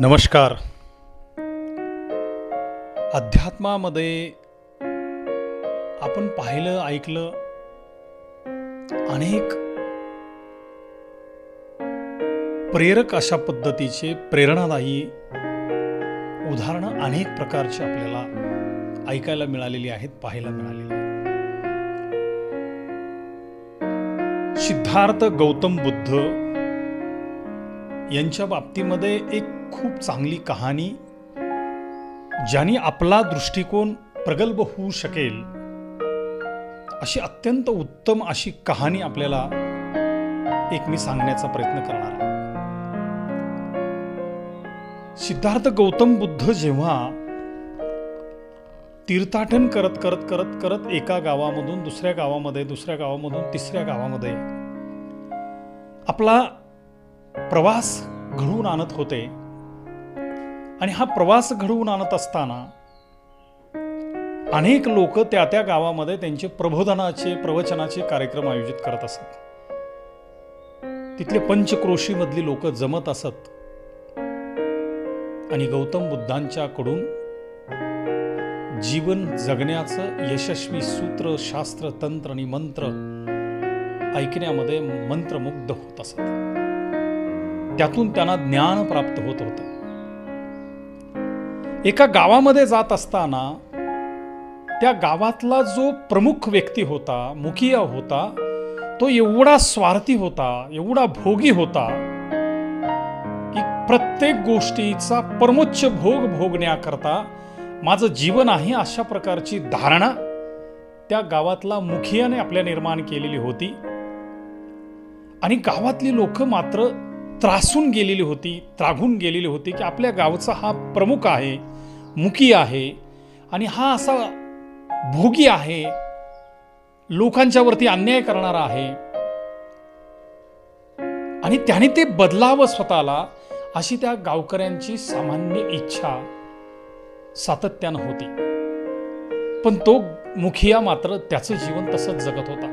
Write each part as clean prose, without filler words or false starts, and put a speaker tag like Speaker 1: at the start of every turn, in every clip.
Speaker 1: नमस्कार. अध्यात्मामध्ये आपण पाहिलं ऐकलं अनेक प्रेरक अशा पद्धतीचे प्रेरणादायी उदाहरणं अनेक प्रकारची आपल्याला ऐकायला मिळालेली आहेत, पाहायला मिळालेली आहेत. सिद्धार्थ गौतम बुद्ध यांच्या बाबतीमध्ये एक खूप चांगली कहाणी, ज्याने आपला दृष्टिकोन प्रगल्भ होऊ शकेल अशी अत्यंत उत्तम अशी कहाणी आपल्याला एक मी सांगण्याचा प्रयत्न करणार आहे. सिद्धार्थ गौतम बुद्ध जेव्हा तीर्थाटन करत करत करत करत एका गावामधून दुसऱ्या गावामध्ये, दुसऱ्या गावामधून तिसऱ्या गावामध्ये आपला प्रवास घडवून आणत होते. आणि हा प्रवास घडवून आणत असताना अनेक लोक त्या त्या गावामध्ये त्यांचे प्रबोधनाचे प्रवचनाचे कार्यक्रम आयोजित करत असत. तिथले पंचक्रोशी मधली लोक जमत असत आणि गौतम बुद्धांच्याकडून जीवन जगण्याचं यशस्वी सूत्र, शास्त्र, तंत्र आणि मंत्र ऐकण्यामध्ये मंत्रमुग्ध होत असत. त्यातून त्यांना ज्ञान प्राप्त होत होतं. एका गावामध्ये जात असताना त्या गावातला जो प्रमुख व्यक्ती होता, मुखिया होता, तो एवढा स्वार्थी होता, एवढा भोगी होता की प्रत्येक गोष्टीचा परमोच्च भोग भोगण्याकरता माझं जीवन आहे अशा प्रकारची धारणा त्या गावातला मुखियाने आपल्या निर्माण केलेली होती. आणि गावातली लोक मात्र त्रासून गेलेली होती, त्रागून गेलेली होती की आपल्या गावचा हा प्रमुख आहे, मुखिया आहे आणि हा असा भोगी आहे, लोकांच्या वरती अन्याय करणारा आहे आणि त्याने ते बदलावं स्वतःला अशी त्या गावकऱ्यांची सामान्य इच्छा सातत्यानं होती. पण तो मुखिया मात्र त्याचं जीवन तसंच जगत होता.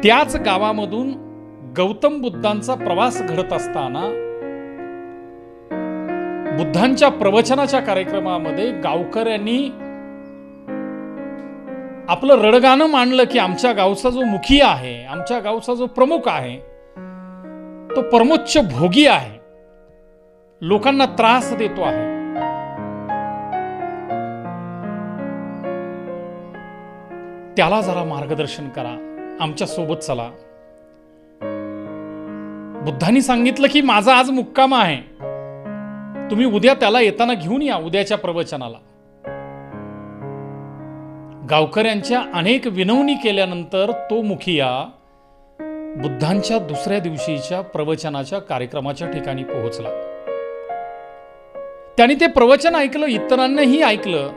Speaker 1: त्याच गावामधून गौतम बुद्धांचा प्रवास घडत असताना बुद्धांच्या प्रवचनाच्या कार्यक्रमामध्ये गावकऱ्यांनी आपलं रडगाणं मांडलं की आमच्या गावचा जो मुखिया आहे, आमच्या गावचा जो प्रमुख आहे, तो परमोच्च भोगी आहे, लोकांना त्रास देतो आहे. त्याला जरा मार्गदर्शन करा, आमच्या सोबत चला. बुद्धांनी सांगितलं की माझा आज मुक्काम आहे, तुम्ही उद्या त्याला येताना घेऊन या उद्याच्या प्रवचनाला. गावकऱ्यांच्या अनेक विनवणी केल्यानंतर तो मुखिया बुद्धांच्या दुसऱ्या दिवशीच्या प्रवचनाच्या कार्यक्रमाच्या ठिकाणी पोहोचला. त्याने ते प्रवचन ऐकलं, इतरांनाही ऐकलं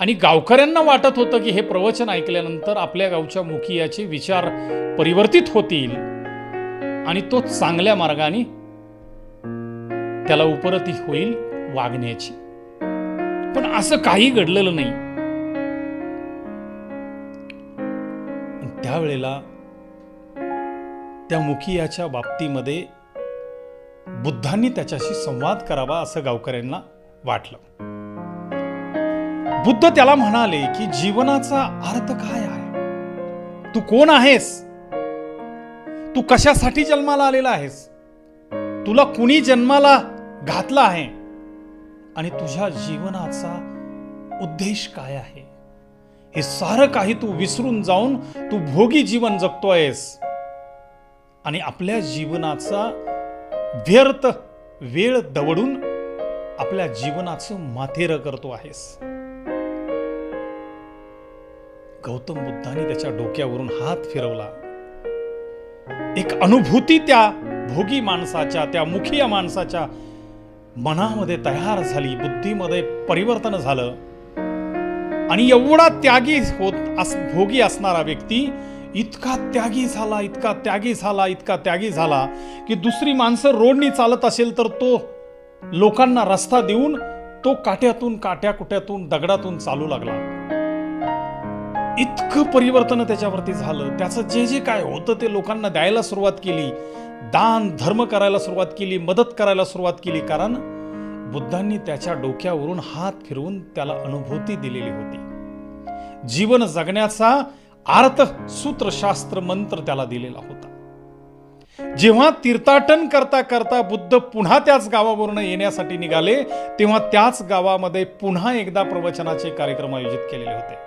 Speaker 1: आणि गावकऱ्यांना वाटत होतं की हे प्रवचन ऐकल्यानंतर आपल्या गावच्या मुखियाचे विचार परिवर्तित होतील आणि तो चांगल्या मार्गाने त्याला उपरती होईल वागण्याची. पण असं काही घडलेलं नाही. त्यावेळेला त्या मुखियाच्या बाबतीमध्ये बुद्धांनी त्याच्याशी संवाद करावा असं गावकऱ्यांना वाटलं. बुद्ध त्याला म्हणाले की जीवनाचा अर्थ काय आहे, तू कोण आहेस, तू कशासाठी जन्माला आलेला आहेस, तुला कुणी जन्माला घातला आहे आणि तुझ्या जीवनाचा उद्देश काय आहे, हे सारं काही तू विसरून जाऊन तू भोगी जीवन जगतोयस आणि आपल्या जीवनाचा व्यर्थ वेळ दवडून आपल्या जीवनाचं माथेरं करतो आहेस. गौतम बुद्धांनी त्याच्या डोक्यावरून हात फिरवला. एक अनुभूती त्या भोगी माणसाच्या, त्या मुखिया माणसाच्या मनामध्ये तयार झाली, बुद्धीमध्ये परिवर्तन झालं आणि एवढा त्यागी भोगी असणारा व्यक्ती इतका त्यागी झाला, इतका त्यागी झाला, इतका त्यागी झाला की दुसरी माणसं रोडनी चालत असेल तर तो लोकांना रस्ता देऊन तो काट्यातून, काट्याकुट्यातून, दगडातून चालू लागला. इतकं परिवर्तन त्याच्यावरती झालं. त्याचं जे जे काय होतं ते लोकांना द्यायला सुरुवात केली. दान धर्म करायला सुरुवात केली, मदत करायला सुरुवात केली, कारण बुद्धांनी त्याच्या डोक्यावरून हात फिरवून त्याला अनुभूती दिलेली होती. जीवन जगण्याचा अर्थ सूत्रशास्त्र मंत्र त्याला दिलेला होता. जेव्हा तीर्थाटन करता करता बुद्ध पुन्हा त्याच गावावरून येण्यासाठी निघाले, तेव्हा त्याच गावामध्ये पुन्हा एकदा प्रवचनाचे कार्यक्रम आयोजित केलेले होते.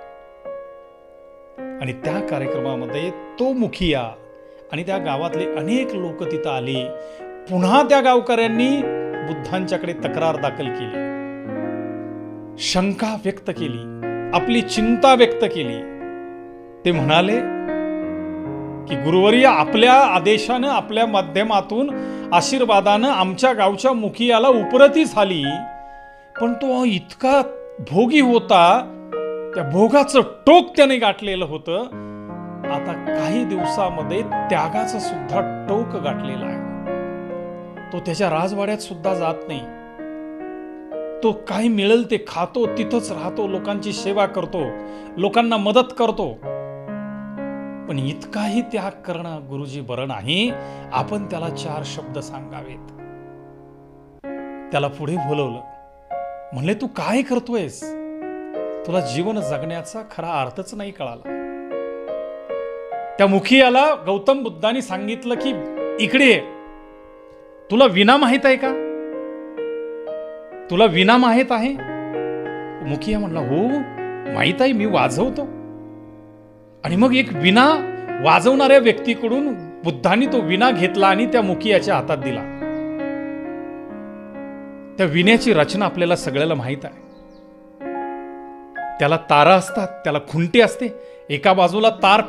Speaker 1: आणि त्या कार्यक्रमामध्ये तो मुखिया आणि त्या गावातले अनेक लोक तिथं आले. पुन्हा त्या गावकऱ्यांनी बुद्धांच्याकडे तक्रार दाखल केली, शंका व्यक्त केली, आपली चिंता व्यक्त केली. ते म्हणाले की गुरुवर्य, आपल्या आदेशानं, आपल्या माध्यमातून, आशीर्वादानं आमच्या गावच्या मुखियाला उपरती झाली, पण तो इतका भोगी होता, त्या भोगाचं टोक त्याने गाठलेलं होतं. आता काही दिवसामध्ये त्यागाचं सुद्धा टोक गाठलेलं आहे. तो त्याच्या राजवाड्यात सुद्धा जात नाही. तो काय मिळेल ते खातो, तिथंच राहतो, लोकांची सेवा करतो, लोकांना मदत करतो. पण इतकाही त्याग करणं गुरुजी बरं नाही. आपण त्याला 4 शब्द सांगावेत. त्याला पुढे बोलवलं. म्हणले, तू काय करतोयस? तुला जीवन जगण्याचा खरा अर्थच नाही कळाला. त्या मुखियाला गौतम बुद्धांनी सांगितलं की इकडे ये. तुला विना माहित आहे का? तुला विना माहित आहे? मुखिया म्हणला, हो माहित आहे, मी वाजवतो. आणि मग एक विना वाजवणाऱ्या व्यक्तीकडून बुद्धांनी तो विना घेतला आणि त्या मुखियाच्या हातात दिला. त्या विण्याची रचना आपल्याला सगळ्याला माहित आहे. त्याला तारा असतात, त्याला खुंटी असते. एका बाजूला तार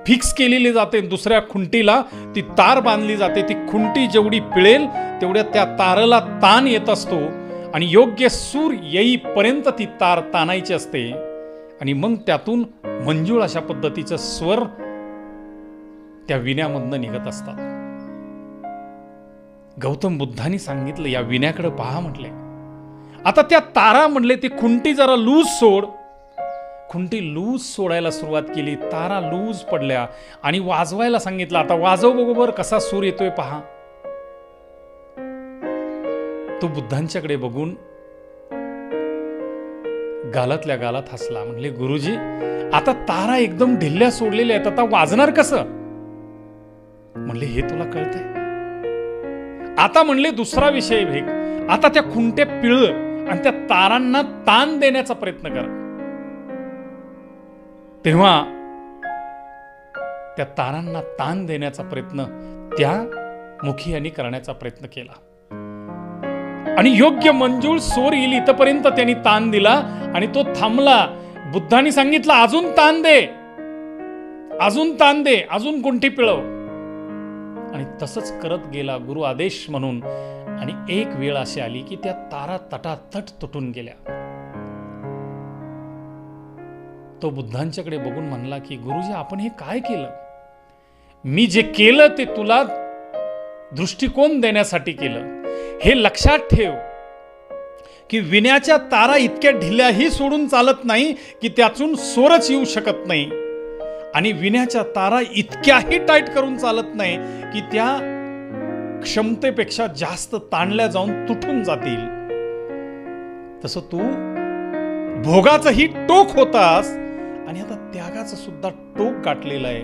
Speaker 1: फिक्स केलेली जाते, दुसऱ्या खुंटीला ती तार बांधली जाते. ती खुंटी जेवढी पिळेल तेवढ्या त्या तारेला ताण येत असतो आणि योग्य सूर येईपर्यंत ती तार ताणायची असते. आणि मग त्यातून मंजूळ अशा पद्धतीचं स्वर त्या विण्यामधनं निघत असतात. गौतम बुद्धांनी सांगितलं, या विण्याकडे पहा म्हटले. आता त्या तारा म्हणले, ती खुंटी जरा लूज सोड. खुंटी लूज सोडायला सुरुवात केली, तारा लूज पडल्या आणि वाजवायला सांगितलं. आता वाजव बरोबर कसा सूर येतोय पहा. तो बुद्धांच्याकडे बघून गालातल्या गालात हसला. म्हणले, गुरुजी, आता तारा एकदम ढिल्ल्या सोडलेल्या आहेत, आता वाजणार कसं? म्हणले, हे तुला कळतंय? आता म्हणले दुसरा विषय भेग. आता त्या खुंट्या पिळ आणि त्या तारांना ताण देण्याचा प्रयत्न कर. तेव्हा त्या तारांना ताण देण्याचा प्रयत्न त्या मुखियाने करण्याचा प्रयत्न केला आणि योग्य मंजूळ सोर येईल इथपर्यंत त्यांनी ताण दिला आणि तो थांबला. बुद्धांनी सांगितलं, अजून ताण दे, अजून ताण दे, अजून गुंठी पिळव. आणि तसंच करत गेला गुरु आदेश म्हणून. आणि एक वेळ अशी आली की त्या तारा तटातट तुटून गेल्या. तो बुद्धांच्याकडे बघून म्हणला की गुरुजी, आपण हे काय केलं? मी जे केलं ते तुला दृष्टिकोन देण्यासाठी केलं. हे लक्षात ठेव की विण्याच्या तारा इतक्या ढिल्याही सोडून चालत नाही की त्यातून स्वरच येऊ शकत नाही. आणि विण्याच्या तारा इतक्याही टाईट करून चालत नाही की त्या क्षमतेपेक्षा जास्त ताणल्या जाऊन तुटून जातील. तसं तू भोगाचंही टोक होतास आणि आता त्यागाचं सुद्धा टोक गाठलेलं आहे.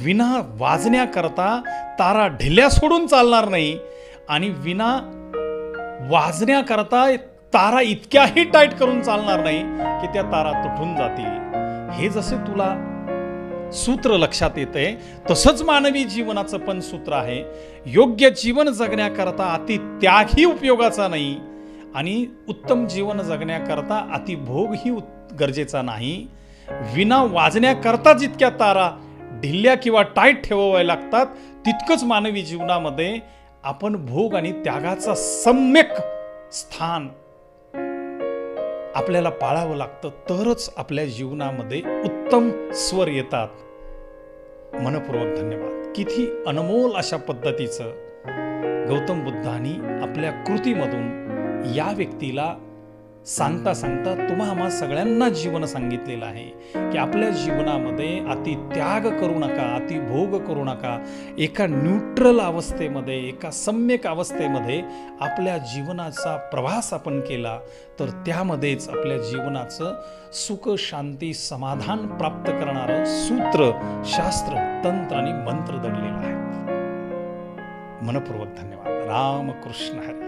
Speaker 1: विना वाजण्याकरता तारा ढिल्या सोडून चालणार नाही आणि विना वाजण्याकरता तारा इतक्याही टाईट करून चालणार नाही की त्या तारा तुटून जातील. हे जसे तुला सूत्र लक्षात येते, तसंच मानवी जीवनाचं पण सूत्र आहे. योग्य जीवन जगण्याकरता अति त्यागही उपयोगाचा नाही आणि उत्तम जीवन जगण्याकरता अति भोगही गरजेचा नाही. विना वाजण्याकरता जितक्या तारा ढिल्या किंवा टाईट ठेवाव्या लागतात, तितकंच मानवी जीवनामध्ये आपण भोग आणि त्यागाचा सम्यक स्थान आपल्याला पाळावं लागतं, तरच आपल्या जीवनामध्ये उत्तम स्वर येतात. मनपूर्वक धन्यवाद. किती अनमोल अशा पद्धतीचं गौतम बुद्धांनी आपल्या कृतीमधून या व्यक्तीला सांगता सांगता तुम्हा आम्हा सगळ्यांना जीवन सांगितलेलं आहे की आपल्या जीवनामध्ये अति त्याग करू नका, अति भोग करू नका. एका न्यूट्रल अवस्थेमध्ये, एका सम्यक अवस्थेमध्ये आपल्या जीवनाचा प्रवास आपण केला तर त्यामध्येच आपल्या जीवनाचं सुख, शांती, समाधान प्राप्त करणारं सूत्र, शास्त्र, तंत्र आणि मंत्र दडलेलं आहे. मनपूर्वक धन्यवाद. रामकृष्ण हरी.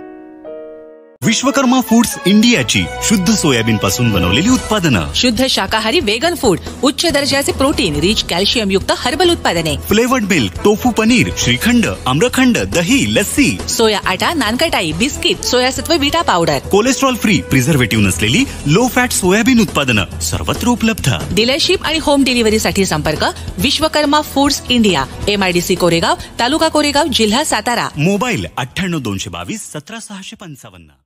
Speaker 2: विश्वकर्मा फूड्स इंडियाची शुद्ध सोयाबीन पासून बनवलेली उत्पादनं,
Speaker 3: शुद्ध शाकाहारी वेगन फूड, उच्च दर्जाचे प्रोटीन, रिच कॅल्शियम युक्त हर्बल उत्पादने,
Speaker 2: flavoured milk, tofu paneer, shrikhand, amrakhand, दही, लस्सी,
Speaker 3: सोया आटा, नानकटाई, बिस्किट, सोयासत्व विटा पावडर,
Speaker 2: कोलेस्ट्रॉल फ्री, प्रिझर्वेटिव्ह नसलेली लो फॅट सोयाबीन उत्पादनं सर्वत्र उपलब्ध.
Speaker 3: डीलरशिप आणि होम डिलिव्हरीसाठी संपर्क Vishwakarma foods India, MIDC Koregaon, तालुका कोरेगाव, जिल्हा सातारा.
Speaker 2: मोबाईल 98 222 17 655.